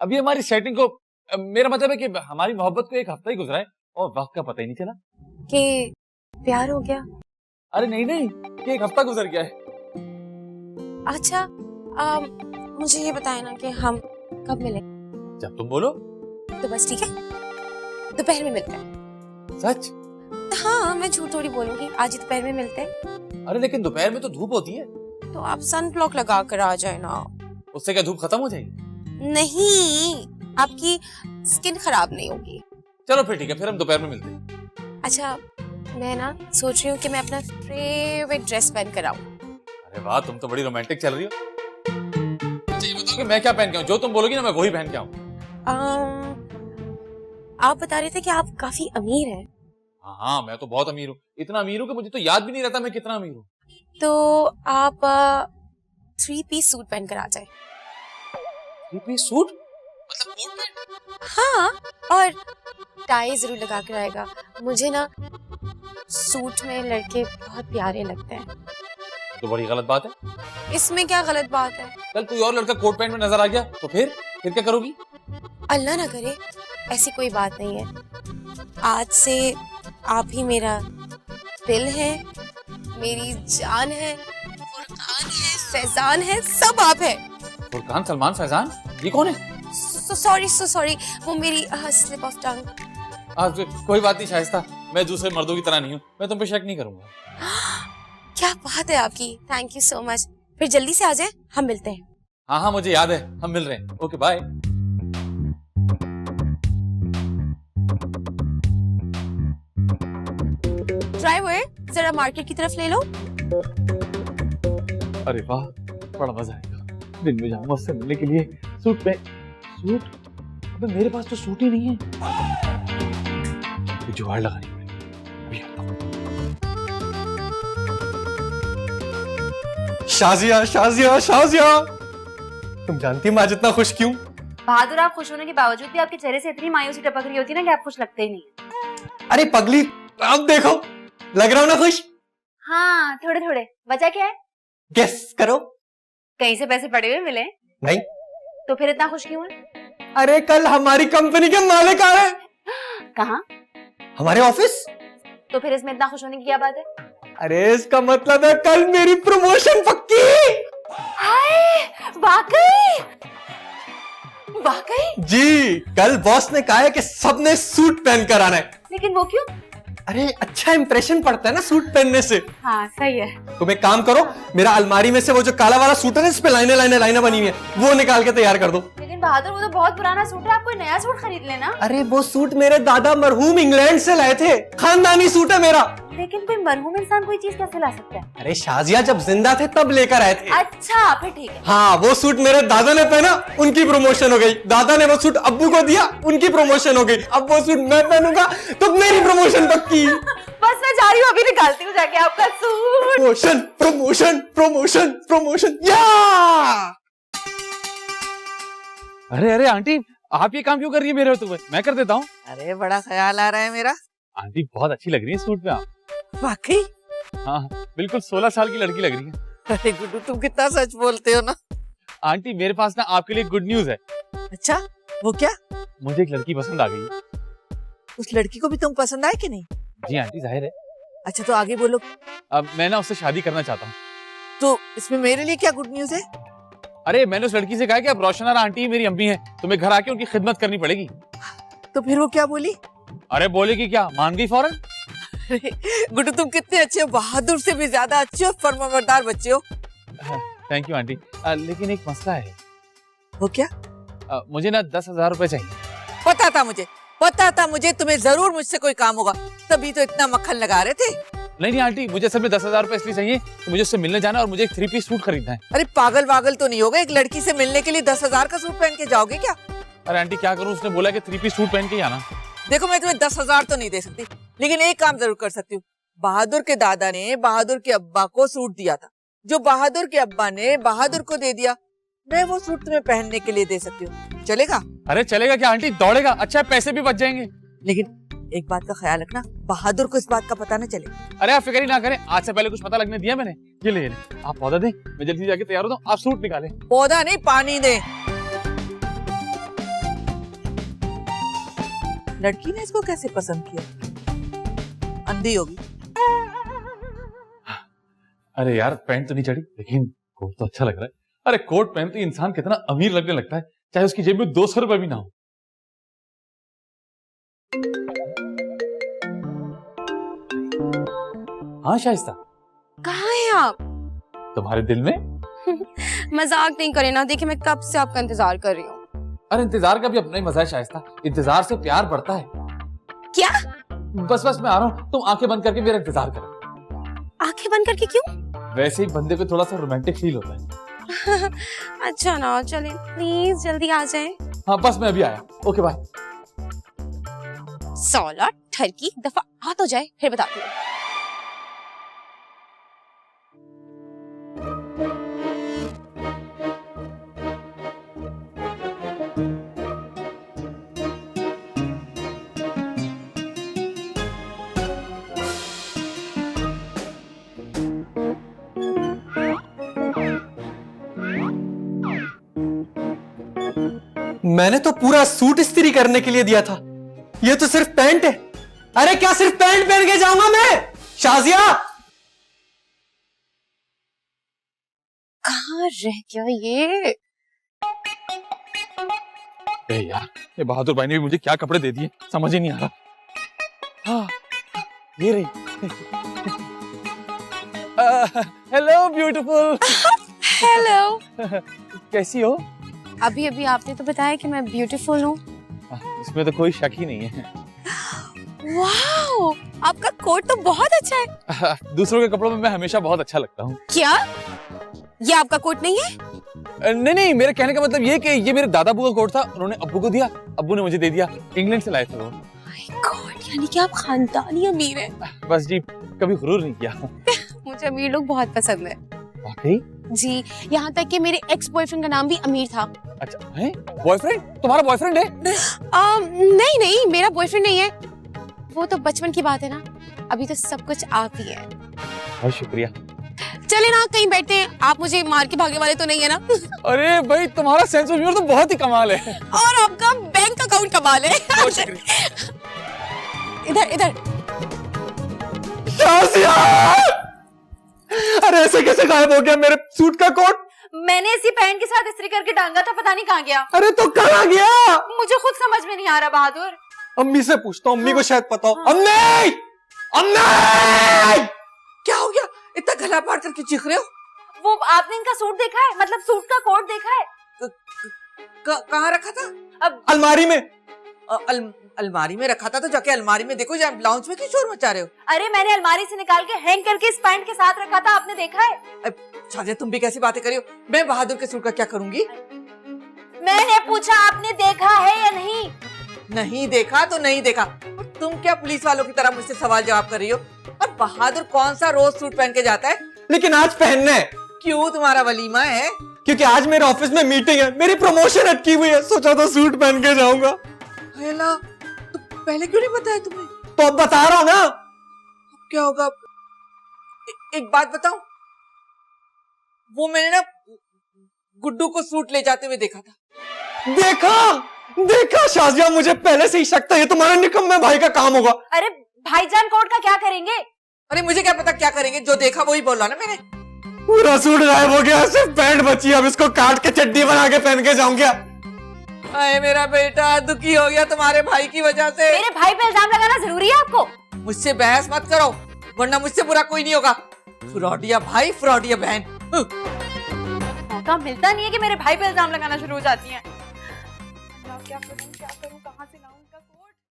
अभी हमारी सेटिंग को, मेरा मतलब है कि हमारी मोहब्बत को एक हफ्ता ही गुजरा है और वक्त का पता ही नहीं चला कि प्यार हो गया। अरे नहीं नहीं, कि एक हफ्ता गुजर गया है। अच्छा मुझे ये बताया ना कि हम कब मिले? जब तुम बोलो। तो बस ठीक है, दोपहर में मिलते हैं। सच? हाँ, मैं झूठ थोड़ी बोलूंगी, आज ही दोपहर में मिलते हैं। अरे लेकिन दोपहर में तो धूप होती है। तो आप सन ब्लॉक लगा कर आ जाए ना। उससे क्या धूप खत्म हो जाएगी? नहीं, आपकी स्किन खराब नहीं होगी। चलो फिर ठीक है, फिर हम दोपहर में मिलते हैं। अच्छा, मैं ना सोच रही हूँ कि मैं अपना फेवरेट ड्रेस पहन कर आऊँ। अरे वाह, तुम तो बड़ी रोमांटिक चल रही हो। अच्छा ये बताओ कि मैं क्या पहन के आऊँ? जो तुम बोलोगी ना मैं वही पहन के आऊँ। आप बता रहे थे कि आप काफी अमीर हैं। हाँ, मैं तो बहुत अमीर हूँ। इतना अमीर हूँ कि मुझे तो याद भी नहीं रहता मैं कितना अमीर हूँ। तो आप 3 पीस सूट पहन कर आ जाए। 3 पीस सूट? मतलब कोट पैंट? हाँ, और टाई जरूर लगा कर आएगा। मुझे ना सूट में लड़के बहुत प्यारे लगते हैं। तो बड़ी गलत बात है। इसमें क्या गलत बात है? कल कोई और लड़का कोट पैंट में नजर आ गया तो फिर क्या करोगी? अल्लाह ना करे, ऐसी कोई बात नहीं है। आज से आप ही मेरा दिल है, मेरी जान है, फुरकान है, फैजान है, सब आप है। फुरकान, सलमान, फैजान, ये कौन है? सो सॉरी, वो मेरी स्लिप ऑफ टंग। कोई बात नहीं शाइस्ता, मैं दूसरे मर्दों की तरह नहीं हूँ, मैं तुम पे शक नहीं करूंगा। क्या बात है आपकी, थैंक यू सो मच। फिर जल्दी से आ जाए, हम मिलते हैं। हाँ हाँ मुझे याद है, हम मिल रहे हैं। Okay bye. ड्राइवर, जरा मार्केट की तरफ ले लो। अरे वाह, बड़ा मजा आएगा। दिन में जाऊंगा उससे मिलने के लिए। सूट पे सूट? अबे मेरे पास तो सूट ही नहीं है। जुगाड़ लगानी पड़ेगी। अभी आता हूं। शाजिया, शाजिया, शाजिया, तुम जानती मैं आज इतना खुश क्यों? बहादुर, आप खुश होने के बावजूद भी आपके चेहरे से इतनी मायूसी टपक रही होती है ना कि आप खुश लगते ही नहीं। अरे पगली, अब देखो, लग रहा हूं ना खुश? हाँ, थोड़े थोड़े। वजह क्या है? गेस करो। कहीं से पैसे पड़े हुए मिले? नहीं। तो फिर इतना खुश क्यों है? अरे कल हमारी कंपनी के मालिक आ रहे हैं। कहाँ? हमारे ऑफिस। तो फिर इसमें इतना खुश होने की क्या बात है? अरे इसका मतलब है कल मेरी प्रमोशन पक्की। हाय, वाकई वाकई? जी, कल बॉस ने कहा है कि सबने सूट पहन कर आना है। लेकिन वो क्यों? अरे अच्छा इंप्रेशन पड़ता है ना सूट पहनने से। हाँ सही है। तुम एक काम करो, मेरा अलमारी में से वो जो काला वाला सूट है ना, इस पे लाइनें लाइनें लाइनें बनी हुई है, वो निकाल के तैयार कर दो। लेकिन बहादुर, वो तो बहुत पुराना सूट है, आप कोई नया सूट खरीद लेना। अरे वो सूट मेरे दादा मरहूम इंग्लैंड से लाए थे, खानदानी सूट है मेरा। लेकिन कोई मरहूम इंसान कोई चीज कैसे ला सकता है? अरे शाजिया जब जिंदा थे तब लेकर आए थे। अच्छा फिर ठीक है। हाँ, वो सूट मेरे दादा ने पहना, उनकी प्रमोशन हो गई। दादा ने वो सूट अब्बू को दिया, उनकी प्रमोशन हो गई। अब वो सूट मैं पहनूंगा तो मेरी प्रमोशन पक्की। बस मैं जा रही हूँ, अभी निकालती हूँ जाके आपका suit. Promotion promotion promotion promotion, या! अरे अरे आंटी, आप ये काम क्यों कर रही है मेरे होते हुए? मैं कर देता हूँ। अरे बड़ा ख्याल आ रहा है मेरा। आंटी बहुत अच्छी लग रही है सूट में आप। वाकई? हाँ, बिल्कुल 16 साल की लड़की लग रही है। अरे गुड्डू, तुम कितना सच बोलते हो ना। आंटी मेरे पास ना आपके लिए गुड न्यूज है। अच्छा, वो क्या? मुझे एक लड़की पसंद आ गई है। उस लड़की को भी तुम पसंद आए कि नहीं? जी आंटी, जाहिर है। अच्छा तो आगे बोलो। अब मैं ना उससे शादी करना चाहता हूँ। तो इसमें मेरे लिए क्या गुड न्यूज है? अरे मैंने उस लड़की से कहा कि अब रोशन और आंटी मेरी अम्मी है, तुम्हें घर आके उनकी खिदमत करनी पड़ेगी। तो फिर वो क्या बोली? अरे बोलेगी क्या, मान गई फौरन। गुड्डू तुम कितने अच्छे हो, बहादुर से भी ज्यादा अच्छे हो, फर्माबरदार बच्चे हो। Thank you aunty. लेकिन एक मसला है। वो क्या? मुझे ना 10,000 रुपए चाहिए। पता था मुझे तुम्हें जरूर मुझसे कोई काम होगा, तभी तो इतना मक्खन लगा रहे थे। नहीं आंटी, मुझे असल में 10,000 रुपए इसलिए चाहिए कि मुझे उससे मिलने जाना और मुझे एक 3 पीस सूट खरीदना है। अरे पागल वागल तो नहीं होगा, एक लड़की से मिलने के लिए 10,000 का सूट पहन के जाओगे क्या? अरे आंटी क्या करूं, उसने बोला कि 3 पीस सूट पहन के ही आना। देखो मैं तुम्हें 10,000 तो नहीं दे सकती, लेकिन एक काम जरूर कर सकती हूँ। बहादुर के दादा ने बहादुर के अब्बा को सूट दिया था, जो बहादुर के अब्बा ने बहादुर को दे दिया। मैं वो सूट तुम्हें पहनने के लिए दे सकती हूँ, चलेगा? अरे चलेगा क्या आंटी, दौड़ेगा। अच्छा पैसे भी बच जाएंगे। लेकिन एक बात का ख्याल रखना, बहादुर को इस बात का पता न चले। अरे आप फिक्र ही ना करें, आज से पहले कुछ पता लगने दिया मैंने। ये ले आप पौधा दें, मैं जल्दी जाके तैयार होता हूँ, आप सूट निकालें। पौधा नहीं, पानी दे। लड़की ने इसको कैसे पसंद किया? अंधी होगी। अरे यार पैंट तो नहीं चढ़ी, लेकिन कोट तो अच्छा लग रहा है। अरे कोट पहनते ही इंसान कितना अमीर लगने लगता है, चाहे उसकी जेब में 200 रुपए भी ना हो। हाँ शाइस्ता, कहाँ हैं आप? तुम्हारे दिल में। मजाक नहीं करे ना, देखिए मैं कब से आपका इंतजार कर रही हूँ। अरे इंतजार का भी अपना ही मजा है शाइस्ता, इंतजार से प्यार बढ़ता है। क्या? बस मैं आ रहा हूँ, तुम आंखें बंद करके मेरा इंतजार करो। आंखें बंद करके क्यों? वैसे ही बंदे पे थोड़ा सा रोमांटिक फील होता है। अच्छा ना, चले प्लीज जल्दी आ जाए। हाँ बस मैं अभी आया, ओके बाय। सौला ठरकी, एक दफा आ तो जाए फिर बताती हूँ। मैंने तो पूरा सूट इस्त्री करने के लिए दिया था, ये तो सिर्फ पैंट है। अरे क्या सिर्फ पैंट पहन के जाऊंगा मैं? शाजिया, कहाँ रह गया ये? ए यार, ये बहादुर भाई ने भी मुझे क्या कपड़े दे दिए, समझ ही नहीं आ रहा। हाँ, ये रही। Hello beautiful. हेलो। कैसी हो? अभी अभी आपने तो बताया कि मैं ब्यूटीफुल हूँ। इसमें तो कोई शक ही नहीं है। वाओ, आपका कोट तो बहुत अच्छा है। दूसरों के कपड़ों में मैं हमेशा बहुत अच्छा लगता हूँ। क्या ये आपका कोट नहीं है? नहीं, मेरे कहने का मतलब ये कि ये मेरे दादा अबू का कोट था, उन्होंने अब्बू को दिया, अब्बू ने मुझे दे दिया। इंग्लैंड से लाए थे वो। माय गॉड, यानी कि आप खानदानी अमीर हैं। बस जी, कभी गुरूर नहीं किया। मुझे अमीर लोग बहुत पसंद है। वाकई? जी, यहाँ तक कि मेरे एक्स बॉयफ्रेंड का नाम भी अमीर था। अच्छा है? बॉयफ्रेंड? तुम्हारा बॉयफ्रेंड है? नहीं, मेरा बॉयफ्रेंड नहीं है, वो तो बचपन की बात है ना, अभी तो सब कुछ आप ही है। बहुत शुक्रिया। चले ना कहीं बैठते हैं, आप मुझे मार के भागने वाले तो नहीं है ना? अरे भाई, तुम्हारा सेंस ऑफ ह्यूमर तो बहुत ही कमाल है। और आपका बैंक अकाउंट कमाल है। इधर। अरे ऐसे कैसे गायब हो गया मेरे सूट का कोट? मैंने इसी पैंट के साथ इस्त्री करके टांगा था, पता नहीं कहाँ गया। अरे तो कहाँ गया? मुझे खुद समझ में नहीं आ रहा बहादुर। अम्मी से पूछता हूँ, अम्मी को शायद पता हो। अम्मी! अम्मी! क्या हो गया? इतना गला फाड़ करके चीख रहे हो? वो आपने इनका सूट देखा है? मतलब सूट का कोट देखा है? कहाँ रखा था? अब अलमारी में। अलमारी में रखा था तो जाके अलमारी में देखो, या लाउंज में क्यों शोर मचा रहे हो? अरे मैंने अलमारी से निकाल के हैंग करके इस पैंट के साथ रखा था, आपने देखा है? शाजिया, तुम भी कैसी बातें कर रही हो? मैं बहादुर के सूट का क्या करूंगी? मैंने पूछा आपने देखा है या नहीं? नहीं देखा तो नहीं देखा। तुम क्या पुलिस वालों की तरह मुझसे सवाल जवाब कर रही हो? और बहादुर कौन सा रोज सूट पहन के जाता है? लेकिन आज पहनना है। क्यों, तुम्हारा वलीमा है? क्योंकि आज मेरे ऑफिस में मीटिंग है, मेरी प्रमोशन अटकी हुई है, सोचा था सूट पहन के जाऊंगा। हेला, तो पहले क्यों नहीं बताया तुमने? तो अब बता रहा हूँ ना। अब क्या होगा? एक बात बताऊं, वो मैंने ना गुड्डू को सूट ले जाते हुए देखा था। देखा शाजिया, मुझे पहले से ही शक था ये तुम्हारे निकम्मे भाई का काम होगा। अरे भाईजान कोट का क्या करेंगे? अरे मुझे क्या पता क्या करेंगे, जो देखा वही बोला ना मैंने। पूरा सूट गायब हो गया, सिर्फ पैंट बची, अब इसको काट के चड्डी बना के पहन के जाऊंगा। अरे मेरा बेटा दुखी हो गया तुम्हारे भाई की वजह से। मेरे भाई पे इल्जाम लगाना जरूरी है आपको? मुझसे बहस मत करो, वरना मुझसे बुरा कोई नहीं होगा। फ्रॉडिया भाई, फ्रॉडिया बहन। मौका मिलता नहीं है कि मेरे भाई पे इल्जाम लगाना शुरू हो जाती हैं। क्या करूं, कहाँ से लाऊं?